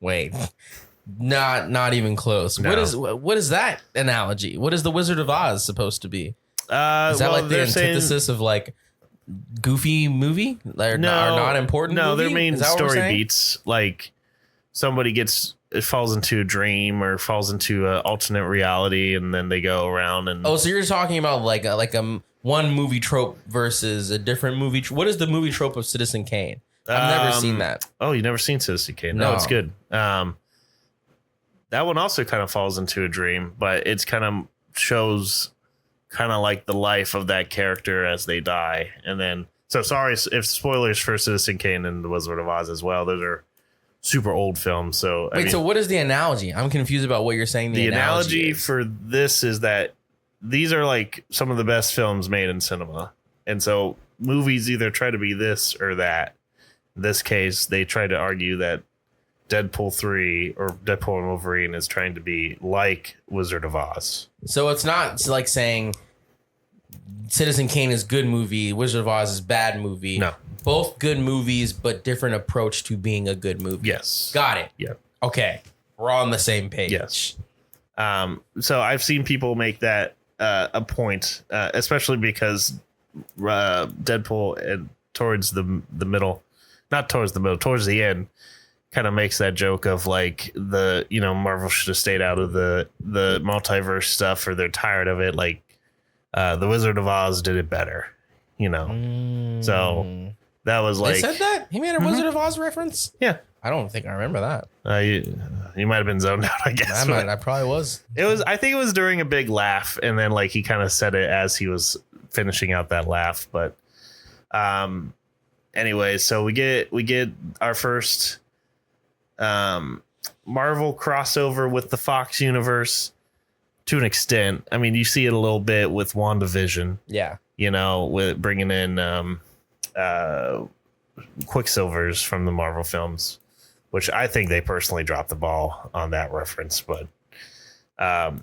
Wait. Not even close. No. What is that analogy? What is the Wizard of Oz supposed to be? Is that like the antithesis of like goofy movie? Or not important? No, movie? their main story beats like somebody falls into a dream or falls into an alternate reality, and then they go around and. Oh, so you're talking about like one movie trope versus a different movie. What is the movie trope of Citizen Kane? I've never seen that. Oh, you've never seen Citizen Kane? No, it's good. That one also kind of falls into a dream, but it's kind of shows kind of like the life of that character as they die. And then, so sorry if spoilers for Citizen Kane and The Wizard of Oz as well. Those are super old films. So so what is the analogy? I'm confused about what you're saying. The analogy for this is that these are like some of the best films made in cinema. And so movies either try to be this or that. In this case, they try to argue that Deadpool 3 or Deadpool and Wolverine is trying to be like Wizard of Oz. So it's not like saying Citizen Kane is good movie, Wizard of Oz is bad movie. No. Both good movies, but different approach to being a good movie. Yes. Got it. Yeah. Okay. We're on the same page. Yes. So I've seen people make that a point, especially because Deadpool and towards the middle, not towards the middle, towards the end, kind of makes that joke of like Marvel should have stayed out of the multiverse stuff, or they're tired of it. Like the Wizard of Oz did it better, So that was like, they said that he made a Wizard of Oz reference. Yeah, I don't think I remember that. You might have been zoned out, I guess. I probably was. I think it was during a big laugh, and then like he kind of said it as he was finishing out that laugh. But anyway, so we get our first Marvel crossover with the Fox universe to an extent. I mean, you see it a little bit with WandaVision. Yeah. With bringing in Quicksilvers from the Marvel films, which I think they personally dropped the ball on that reference. But do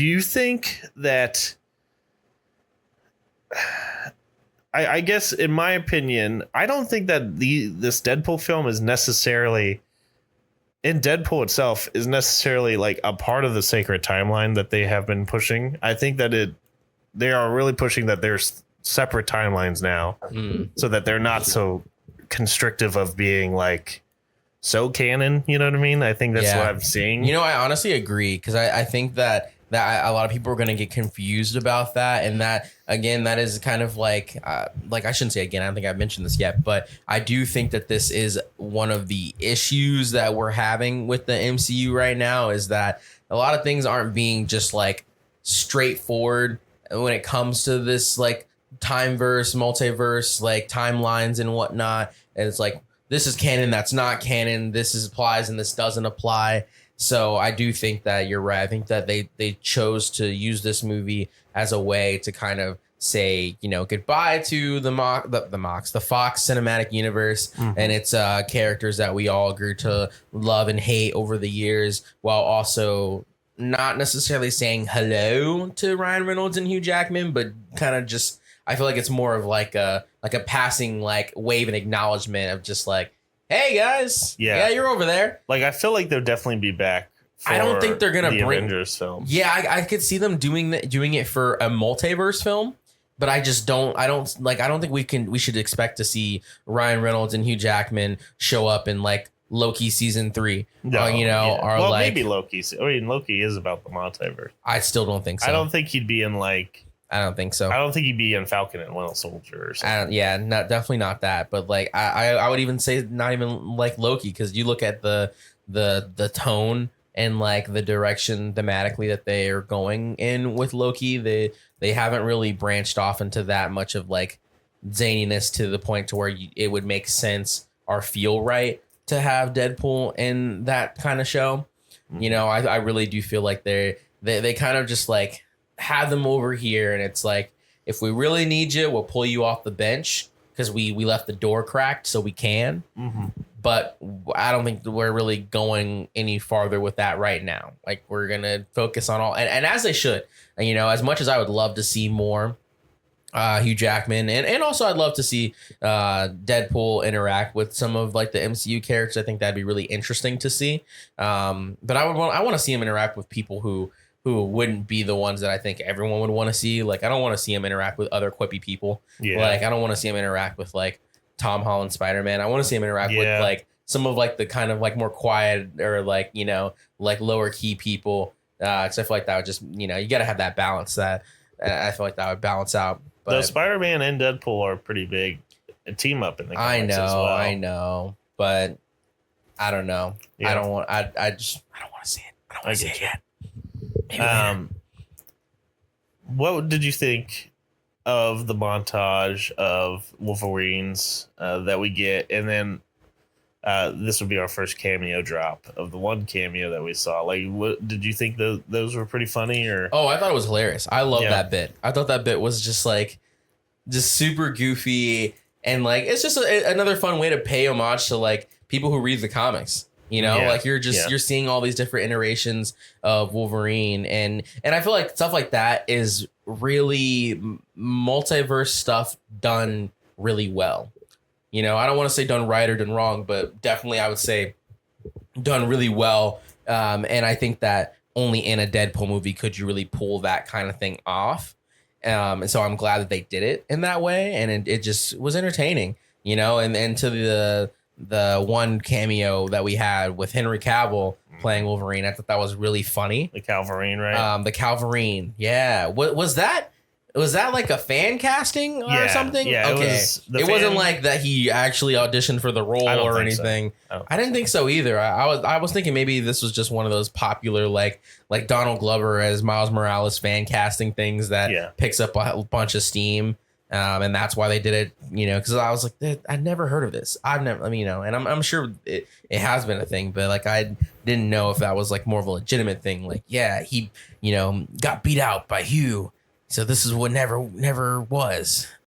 you think that I guess in my opinion, I don't think that this Deadpool film is necessarily in Deadpool itself is necessarily like a part of the sacred timeline that they have been pushing. I think that they are really pushing that there's separate timelines now, so that they're not so constrictive of being like so canon. You know what I mean? I think that's what I'm seeing. I honestly agree, because I think that a lot of people are going to get confused about that. And that, again, that is kind of like I shouldn't say again, I don't think I've mentioned this yet, but I do think that this is one of the issues that we're having with the MCU right now, is that a lot of things aren't being just like straightforward when it comes to this like timeverse, multiverse, like timelines and whatnot. And it's like, this is canon, that's not canon, this applies and this doesn't apply. So I do think that you're right. I think that they chose to use this movie as a way to kind of say, goodbye to the Fox cinematic universe and its characters that we all grew to love and hate over the years, while also not necessarily saying hello to Ryan Reynolds and Hugh Jackman, but kind of just, I feel like it's more of like a passing like wave and acknowledgement of just like, hey guys, yeah, you're over there. Like, I feel like they'll definitely be back. I don't think they're gonna bring Avengers film. Yeah, I could see them doing it for a multiverse film, but I just don't. I don't think we should expect to see Ryan Reynolds and Hugh Jackman show up in like Loki season 3. Well, maybe Loki. I mean, Loki is about the multiverse. I still don't think so. I don't think he'd be in like. I don't think so. I don't think he'd be in Falcon and Winter Soldier or something. Definitely not that. But like, I would even say not even like Loki, because you look at the tone and like the direction thematically that they are going in with Loki. They haven't really branched off into that much of like zaniness to the point to where it would make sense or feel right to have Deadpool in that kind of show. I really do feel like they kind of just like have them over here, and it's like, if we really need you, we'll pull you off the bench because we left the door cracked so we can. But I don't think we're really going any farther with that right now. Like, we're gonna focus on all, and as they should. And as much as I would love to see more Hugh Jackman, and also I'd love to see Deadpool interact with some of like the MCU characters. I think that'd be really interesting to see. But I want to see him interact with people who wouldn't be the ones that I think everyone would want to see. Like I don't want to see him interact with other quippy people. Yeah. Like I don't want to see him interact with like Tom Holland Spider-Man. I want to see him interact with like some of like the kind of like more quiet or like, you know, like lower key people. Cause I feel like that would just, you know, you got to have that balance that I feel like that would balance out. But the Spider-Man and Deadpool are pretty big team up in the comics I know, as well. I know, but I don't know. Yeah. I don't want to see it. I don't want to see it yet. Maybe later. What did you think of the montage of Wolverines that we get, and then this would be our first cameo drop of the one cameo that we saw? Like, what did you think those were pretty funny? Or I thought it was hilarious. I love that bit. I thought that bit was just super goofy, and like it's just another fun way to pay homage to like people who read the comics. You know, like you're seeing all these different iterations of Wolverine, and I feel like stuff like that is really multiverse stuff done really well. You know, I don't want to say done right or done wrong, but definitely I would say done really well. And I think that only in a Deadpool movie could you really pull that kind of thing off. And so I'm glad that they did it in that way, and it just was entertaining. You know, and to the one cameo that we had with Henry Cavill playing Wolverine, I thought that was really funny. The Calverine, right? The Calverine. Yeah. Was that like a fan casting or something? Yeah. Okay. It wasn't like that he actually auditioned for the role or anything. So. I didn't think so either. I was thinking maybe this was just one of those popular like Donald Glover as Miles Morales fan casting things that picks up a bunch of steam. And that's why they did it, you know, because I was like, I'd never heard of this. I've never, I mean, you know, and I'm sure it has been a thing, but like I didn't know if that was like more of a legitimate thing. Like, yeah, he, you know, got beat out by Hugh, so this is what never was.